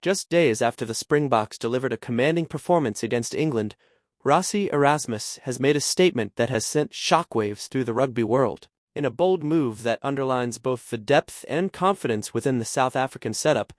Just days after the Springboks delivered a commanding performance against England, Rassie Erasmus has made a statement that has sent shockwaves through the rugby world. In a bold move that underlines both the depth and confidence within the South African setup,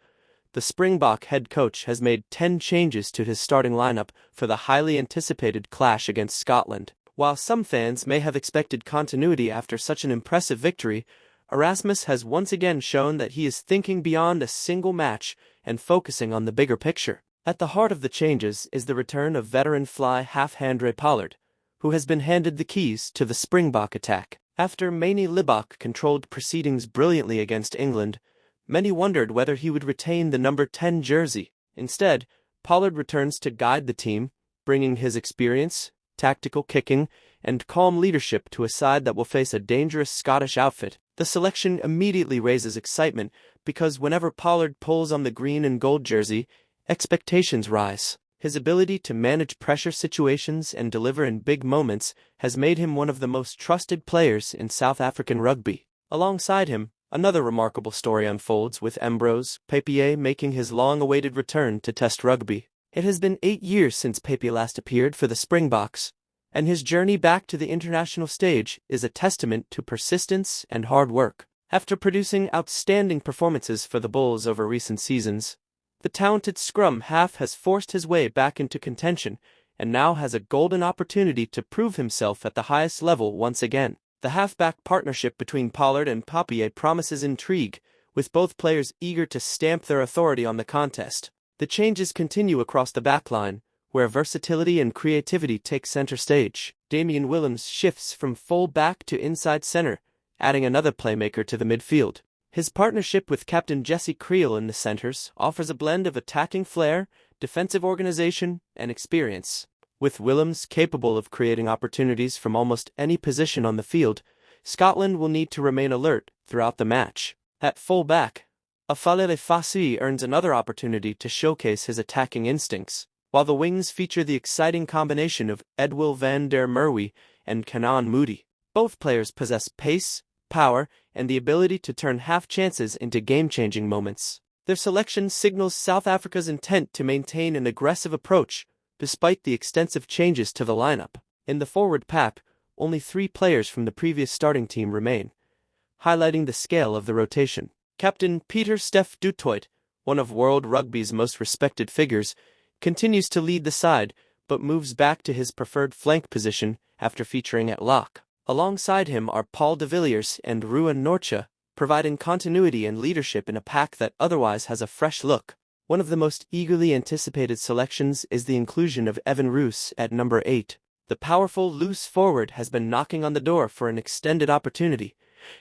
the Springbok head coach has made 10 changes to his starting lineup for the highly anticipated clash against Scotland. While some fans may have expected continuity after such an impressive victory, Erasmus has once again shown that he is thinking beyond a single match and focusing on the bigger picture. At the heart of the changes is the return of veteran fly half Handre Pollard, who has been handed the keys to the Springbok attack. After Manie Libbok controlled proceedings brilliantly against England, many wondered whether he would retain the number 10 jersey. Instead, Pollard returns to guide the team, bringing his experience, tactical kicking, and calm leadership to a side that will face a dangerous Scottish outfit. The selection immediately raises excitement because whenever Pollard pulls on the green and gold jersey, expectations rise. His ability to manage pressure situations and deliver in big moments has made him one of the most trusted players in South African rugby. Alongside him, another remarkable story unfolds with Ambrose Papier making his long-awaited return to Test rugby. It has been 8 years since Papier last appeared for the Springboks, and his journey back to the international stage is a testament to persistence and hard work. After producing outstanding performances for the Bulls over recent seasons, the talented scrum half has forced his way back into contention and now has a golden opportunity to prove himself at the highest level once again. The halfback partnership between Pollard and Papier promises intrigue, with both players eager to stamp their authority on the contest. The changes continue across the backline, where versatility and creativity take center stage. Damian Willemse shifts from full back to inside center, adding another playmaker to the midfield. His partnership with captain Jesse Kriel in the centers offers a blend of attacking flair, defensive organization, and experience. With Willemse capable of creating opportunities from almost any position on the field, Scotland will need to remain alert throughout the match. At full back, Unveiled Rassie earns another opportunity to showcase his attacking instincts, while the wings feature the exciting combination of Edwill van der Merwe and Canaan Moody. Both players possess pace, power, and the ability to turn half chances into game-changing moments. Their selection signals South Africa's intent to maintain an aggressive approach, despite the extensive changes to the lineup. In the forward pack, only 3 players from the previous starting team remain, highlighting the scale of the rotation. Captain Pieter Steph du Toit, one of World Rugby's most respected figures, continues to lead the side, but moves back to his preferred flank position after featuring at lock. Alongside him are Paul de Villiers and Ruan Nortje, providing continuity and leadership in a pack that otherwise has a fresh look. One of the most eagerly anticipated selections is the inclusion of Evan Roos at number 8. The powerful loose forward has been knocking on the door for an extended opportunity,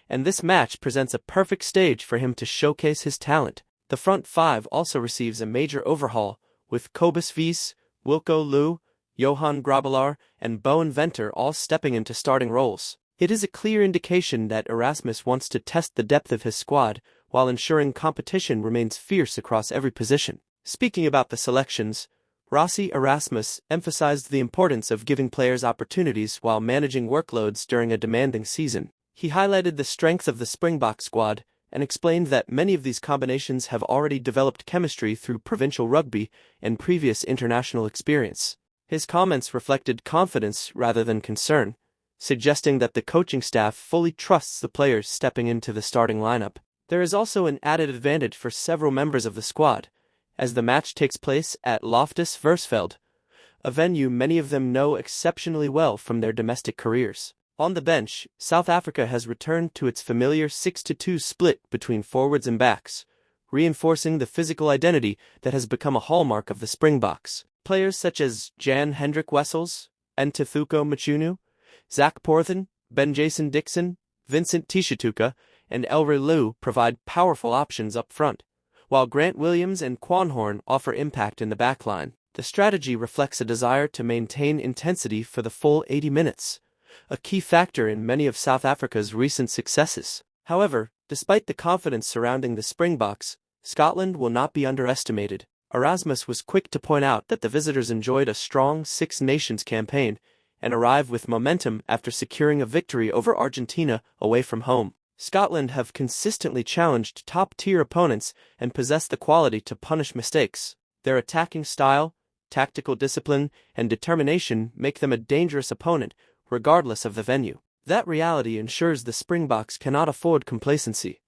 and this match presents a perfect stage for him to showcase his talent. The front 5 also receives a major overhaul, with Cobus Wies, Wilco Louw, Johan Grobbelaar, and Bowen Venter all stepping into starting roles. It is a clear indication that Erasmus wants to test the depth of his squad while ensuring competition remains fierce across every position. Speaking about the selections, Rassie Erasmus emphasized the importance of giving players opportunities while managing workloads during a demanding season. He highlighted the strength of the Springbok squad and explained that many of these combinations have already developed chemistry through provincial rugby and previous international experience. His comments reflected confidence rather than concern, suggesting that the coaching staff fully trusts the players stepping into the starting lineup. There is also an added advantage for several members of the squad, as the match takes place at Loftus Versfeld, a venue many of them know exceptionally well from their domestic careers. On the bench, South Africa has returned to its familiar 6-2 split between forwards and backs, reinforcing the physical identity that has become a hallmark of the Springboks. Players such as Jan Hendrik Wessels, Ntuthuko Mchunu, Zach Porthen, Ben Jason Dixon, Vincent Tishituka, and Elroy Liu provide powerful options up front, while Grant Williams and Quanhorn offer impact in the backline. The strategy reflects a desire to maintain intensity for the full 80 minutes, a key factor in many of South Africa's recent successes. However, despite the confidence surrounding the Springboks, Scotland will not be underestimated. Erasmus was quick to point out that the visitors enjoyed a strong Six Nations campaign and arrived with momentum after securing a victory over Argentina away from home. Scotland have consistently challenged top-tier opponents and possess the quality to punish mistakes. Their attacking style, tactical discipline, and determination make them a dangerous opponent, regardless of the venue. That reality ensures the Springboks cannot afford complacency.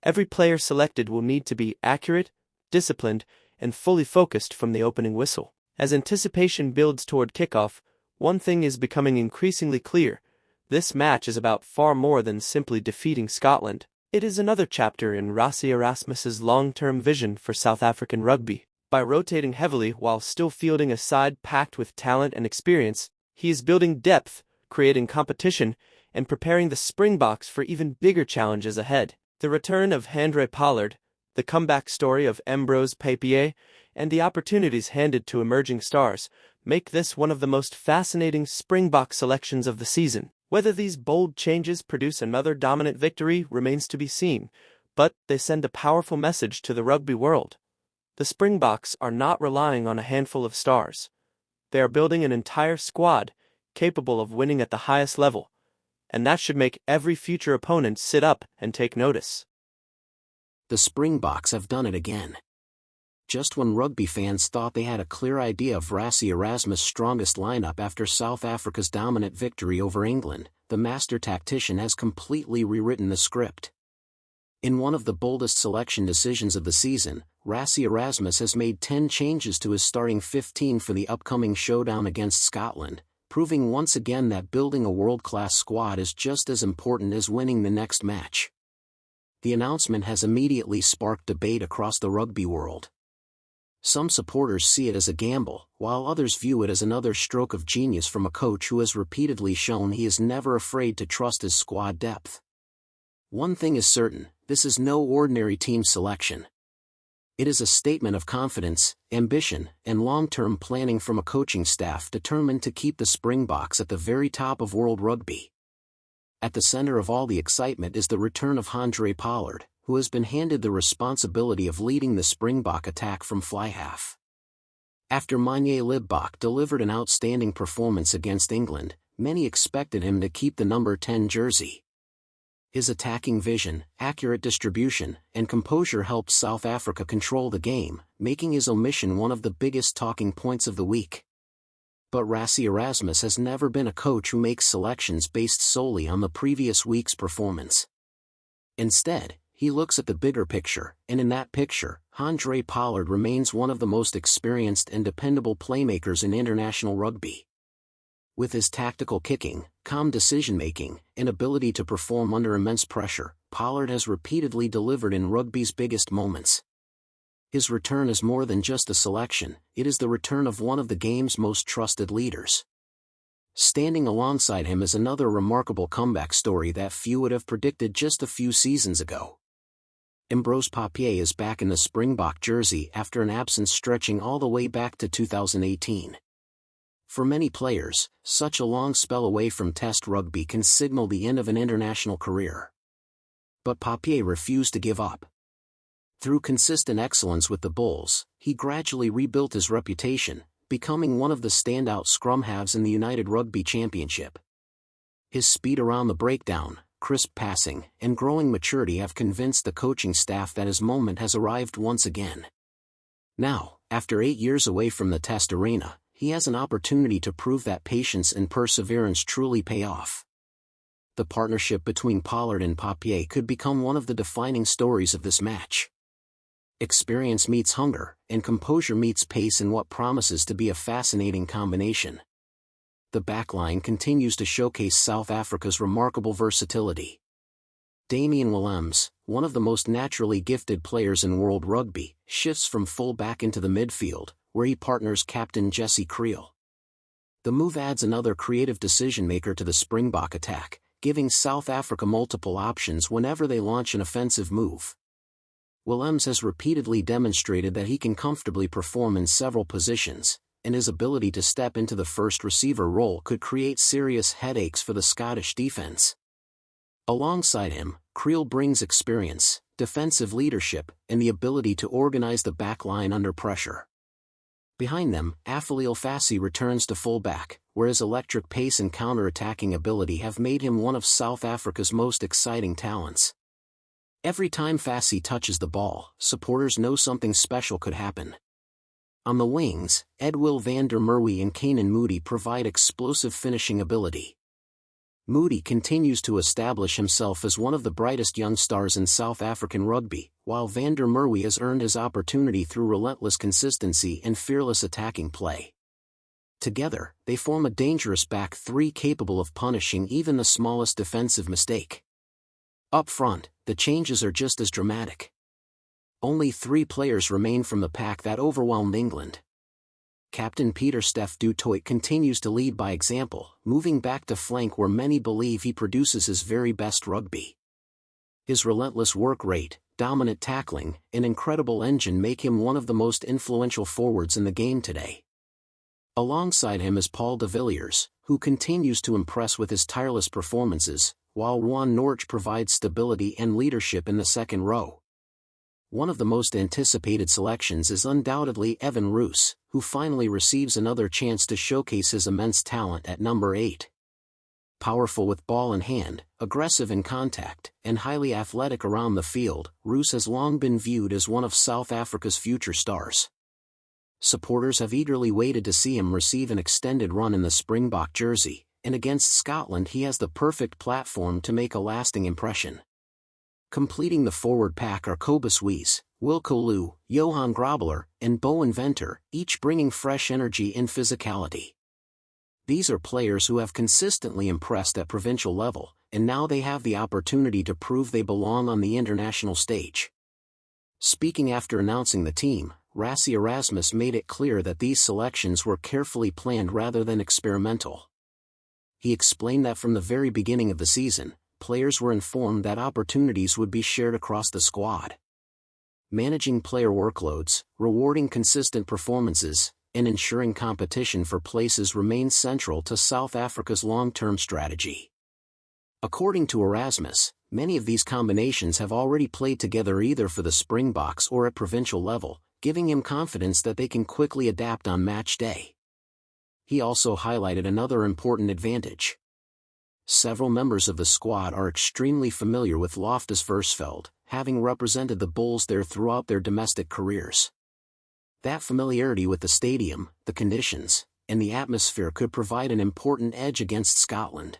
Every player selected will need to be accurate, disciplined, and fully focused from the opening whistle. As anticipation builds toward kickoff, one thing is becoming increasingly clear. This match is about far more than simply defeating Scotland. It is another chapter in Rassie Erasmus's long-term vision for South African rugby. By rotating heavily while still fielding a side packed with talent and experience, he is building depth, creating competition, and preparing the Springboks for even bigger challenges ahead. The return of Handre Pollard, the comeback story of Ambroise Papier, and the opportunities handed to emerging stars make this one of the most fascinating Springbok selections of the season. Whether these bold changes produce another dominant victory remains to be seen, but they send a powerful message to the rugby world. The Springboks are not relying on a handful of stars. They are building an entire squad capable of winning at the highest level, and that should make every future opponent sit up and take notice. The Springboks have done it again. Just when rugby fans thought they had a clear idea of Rassie Erasmus' strongest lineup after South Africa's dominant victory over England, the master tactician has completely rewritten the script. In one of the boldest selection decisions of the season, Rassie Erasmus has made 10 changes to his starting 15 for the upcoming showdown against Scotland, proving once again that building a world-class squad is just as important as winning the next match. The announcement has immediately sparked debate across the rugby world. Some supporters see it as a gamble, while others view it as another stroke of genius from a coach who has repeatedly shown he is never afraid to trust his squad depth. One thing is certain, this is no ordinary team selection. It is a statement of confidence, ambition, and long-term planning from a coaching staff determined to keep the Springboks at the very top of world rugby. At the center of all the excitement is the return of Handre Pollard, who has been handed the responsibility of leading the Springbok attack from fly-half. After Manie Libbok delivered an outstanding performance against England, many expected him to keep the number 10 jersey. His attacking vision, accurate distribution, and composure helped South Africa control the game, making his omission one of the biggest talking points of the week. But Rassie Erasmus has never been a coach who makes selections based solely on the previous week's performance. Instead, he looks at the bigger picture, and in that picture, Handre Pollard remains one of the most experienced and dependable playmakers in international rugby. With his tactical kicking, calm decision-making, and ability to perform under immense pressure, Pollard has repeatedly delivered in rugby's biggest moments. His return is more than just a selection, it is the return of one of the game's most trusted leaders. Standing alongside him is another remarkable comeback story that few would have predicted just a few seasons ago. Ambroise Papier is back in the Springbok jersey after an absence stretching all the way back to 2018. For many players, such a long spell away from Test rugby can signal the end of an international career. But Papier refused to give up. Through consistent excellence with the Bulls, he gradually rebuilt his reputation, becoming one of the standout scrum halves in the United Rugby Championship. His speed around the breakdown, crisp passing, and growing maturity have convinced the coaching staff that his moment has arrived once again. Now, after 8 years away from the Test arena, he has an opportunity to prove that patience and perseverance truly pay off. The partnership between Pollard and Papier could become one of the defining stories of this match. Experience meets hunger, and composure meets pace in what promises to be a fascinating combination. The backline continues to showcase South Africa's remarkable versatility. Damian Willemse, one of the most naturally gifted players in world rugby, shifts from full-back into the midfield, where he partners captain Jesse Kriel. The move adds another creative decision-maker to the Springbok attack, giving South Africa multiple options whenever they launch an offensive move. Willemse has repeatedly demonstrated that he can comfortably perform in several positions, and his ability to step into the first receiver role could create serious headaches for the Scottish defense. Alongside him, Kriel brings experience, defensive leadership, and the ability to organize the back line under pressure. Behind them, Afellile Fassi returns to full-back, where his electric pace and counter-attacking ability have made him one of South Africa's most exciting talents. Every time Rassie touches the ball, supporters know something special could happen. On the wings, Edwill van der Merwe and Canan Moodie provide explosive finishing ability. Moodie continues to establish himself as one of the brightest young stars in South African rugby, while van der Merwe has earned his opportunity through relentless consistency and fearless attacking play. Together, they form a dangerous back three capable of punishing even the smallest defensive mistake. Up front, the changes are just as dramatic. Only 3 players remain from the pack that overwhelmed England. Captain Pieter-Steph du Toit continues to lead by example, moving back to flank where many believe he produces his very best rugby. His relentless work rate, dominant tackling, and incredible engine make him one of the most influential forwards in the game today. Alongside him is Paul de Villiers, who continues to impress with his tireless performances, while Juan Norch provides stability and leadership in the second row. One of the most anticipated selections is undoubtedly Evan Roos, who finally receives another chance to showcase his immense talent at number 8. Powerful with ball in hand, aggressive in contact, and highly athletic around the field, Roos has long been viewed as one of South Africa's future stars. Supporters have eagerly waited to see him receive an extended run in the Springbok jersey, and against Scotland he has the perfect platform to make a lasting impression. Completing the forward pack are Cobus Wies, Wilco Louw, Johan Grobbelaar, and Bowen Venter, each bringing fresh energy and physicality. These are players who have consistently impressed at provincial level, and now they have the opportunity to prove they belong on the international stage. Speaking after announcing the team, Rassie Erasmus made it clear that these selections were carefully planned rather than experimental. He explained that from the very beginning of the season, players were informed that opportunities would be shared across the squad. Managing player workloads, rewarding consistent performances, and ensuring competition for places remains central to South Africa's long-term strategy. According to Erasmus, many of these combinations have already played together either for the Springboks or at provincial level, giving him confidence that they can quickly adapt on match day. He also highlighted another important advantage. Several members of the squad are extremely familiar with Loftus Versfeld, having represented the Bulls there throughout their domestic careers. That familiarity with the stadium, the conditions, and the atmosphere could provide an important edge against Scotland.